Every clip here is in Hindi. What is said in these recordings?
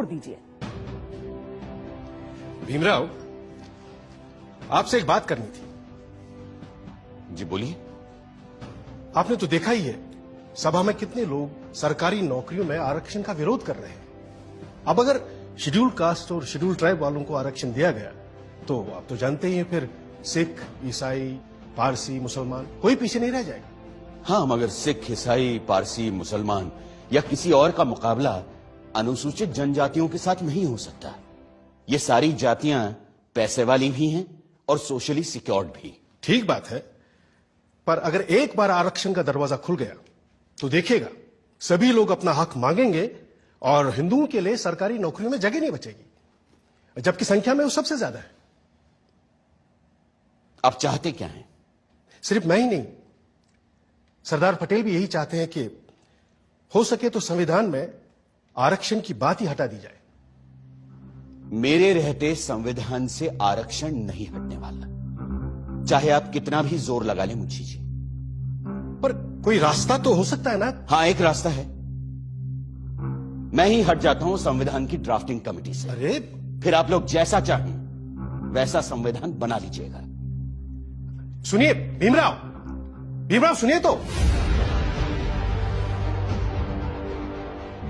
छोड़ दीजिए। भीमराव, आपसे एक बात करनी थी। जी बोलिए। आपने तो देखा ही है सभा में कितने लोग सरकारी नौकरियों में आरक्षण का विरोध कर रहे हैं। अब अगर शेड्यूल कास्ट और शेड्यूल ट्राइब वालों को आरक्षण दिया गया तो आप तो जानते ही हैं, फिर सिख, ईसाई, पारसी, मुसलमान कोई पीछे नहीं रह जाएगा। हाँ, मगर सिख, ईसाई, पारसी, मुसलमान या किसी और का मुकाबला अनुसूचित जनजातियों के साथ नहीं हो सकता। ये सारी जातियां पैसे वाली भी हैं और सोशली सिक्योर्ड भी। ठीक बात है, पर अगर एक बार आरक्षण का दरवाजा खुल गया तो देखिएगा सभी लोग अपना हक मांगेंगे और हिंदुओं के लिए सरकारी नौकरियों में जगह नहीं बचेगी, जबकि संख्या में वो सबसे ज्यादा है। आप चाहते क्या हैं? सिर्फ मैं ही नहीं, सरदार पटेल भी यही चाहते हैं कि हो सके तो संविधान में आरक्षण की बात ही हटा दी जाए। मेरे रहते संविधान से आरक्षण नहीं हटने वाला, चाहे आप कितना भी जोर लगा लें मुंशी जी। पर कोई रास्ता तो हो सकता है ना? हाँ, एक रास्ता है। मैं ही हट जाता हूं संविधान की ड्राफ्टिंग कमेटी से। अरे फिर आप लोग जैसा चाहें वैसा संविधान बना लीजिएगा। सुनिए भीमराव, भीमराव सुनिए तो।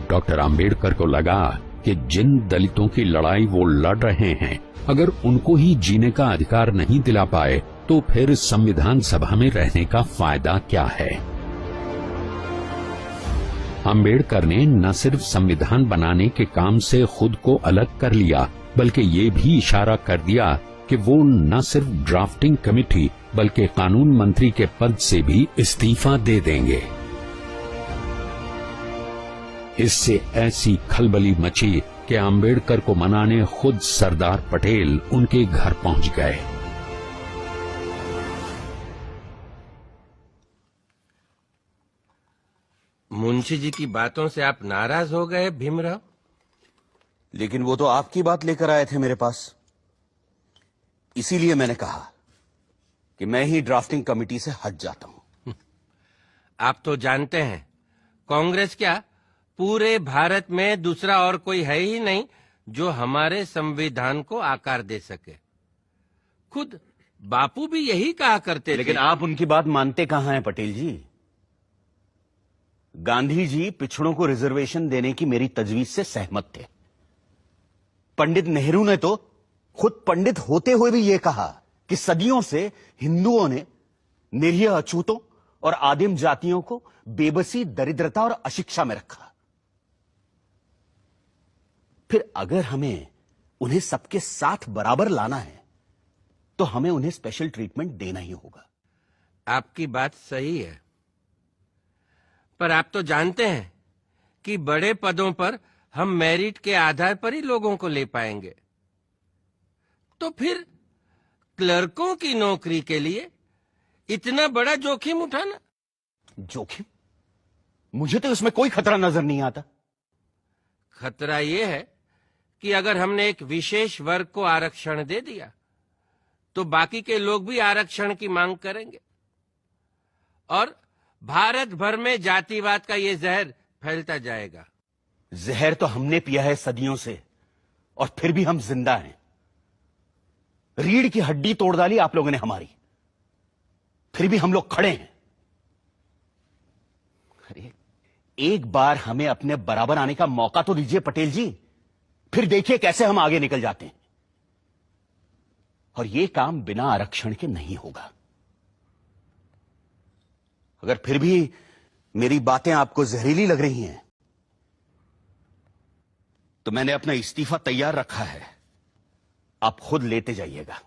डॉक्टर आम्बेडकर को लगा कि जिन दलितों की लड़ाई वो लड़ रहे हैं, अगर उनको ही जीने का अधिकार नहीं दिला पाए तो फिर संविधान सभा में रहने का फायदा क्या है। आम्बेडकर ने न सिर्फ संविधान बनाने के काम से खुद को अलग कर लिया, बल्कि ये भी इशारा कर दिया कि वो न सिर्फ ड्राफ्टिंग कमेटी बल्कि कानून मंत्री के पद से भी इस्तीफा दे देंगे। इससे ऐसी खलबली मची कि आम्बेडकर को मनाने खुद सरदार पटेल उनके घर पहुंच गए। मुंशी जी की बातों से आप नाराज हो गए भीमराव? लेकिन वो तो आपकी बात लेकर आए थे मेरे पास, इसीलिए मैंने कहा कि मैं ही ड्राफ्टिंग कमेटी से हट जाता हूं। आप तो जानते हैं कांग्रेस क्या पूरे भारत में दूसरा और कोई है ही नहीं जो हमारे संविधान को आकार दे सके। खुद बापू भी यही कहा करते थे। लेकिन आप उनकी बात मानते कहां हैं पटेल जी? गांधी जी पिछड़ों को रिजर्वेशन देने की मेरी तजवीज से सहमत थे। पंडित नेहरू ने तो खुद पंडित होते हुए भी यह कहा कि सदियों से हिंदुओं ने निरीह अछूतों और आदिम जातियों को बेबसी, दरिद्रता और अशिक्षा में रखा। फिर अगर हमें उन्हें सबके साथ बराबर लाना है तो हमें उन्हें स्पेशल ट्रीटमेंट देना ही होगा। आपकी बात सही है, पर आप तो जानते हैं कि बड़े पदों पर हम मेरिट के आधार पर ही लोगों को ले पाएंगे। तो फिर क्लर्कों की नौकरी के लिए इतना बड़ा जोखिम उठाना? जोखिम? मुझे तो इसमें कोई खतरा नजर नहीं आता। खतरा यह है कि अगर हमने एक विशेष वर्ग को आरक्षण दे दिया तो बाकी के लोग भी आरक्षण की मांग करेंगे और भारत भर में जातिवाद का ये जहर फैलता जाएगा। जहर तो हमने पिया है सदियों से और फिर भी हम जिंदा हैं। रीढ़ की हड्डी तोड़ डाली आप लोगों ने हमारी, फिर भी हम लोग खड़े हैं। अरे एक बार हमें अपने बराबर आने का मौका तो दीजिए पटेल जी, फिर देखिए कैसे हम आगे निकल जाते हैं। और यह काम बिना आरक्षण के नहीं होगा। अगर फिर भी मेरी बातें आपको जहरीली लग रही हैं तो मैंने अपना इस्तीफा तैयार रखा है, आप खुद लेते जाइएगा।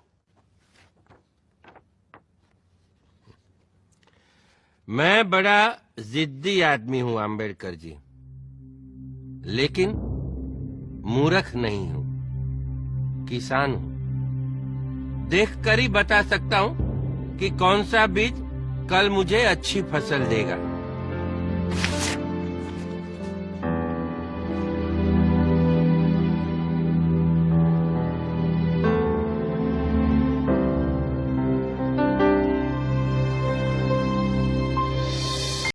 मैं बड़ा जिद्दी आदमी हूं आम्बेडकर जी, लेकिन मूर्ख नहीं हूं, किसान हूं। देखकर ही बता सकता हूं कि कौन सा बीज कल मुझे अच्छी फसल देगा।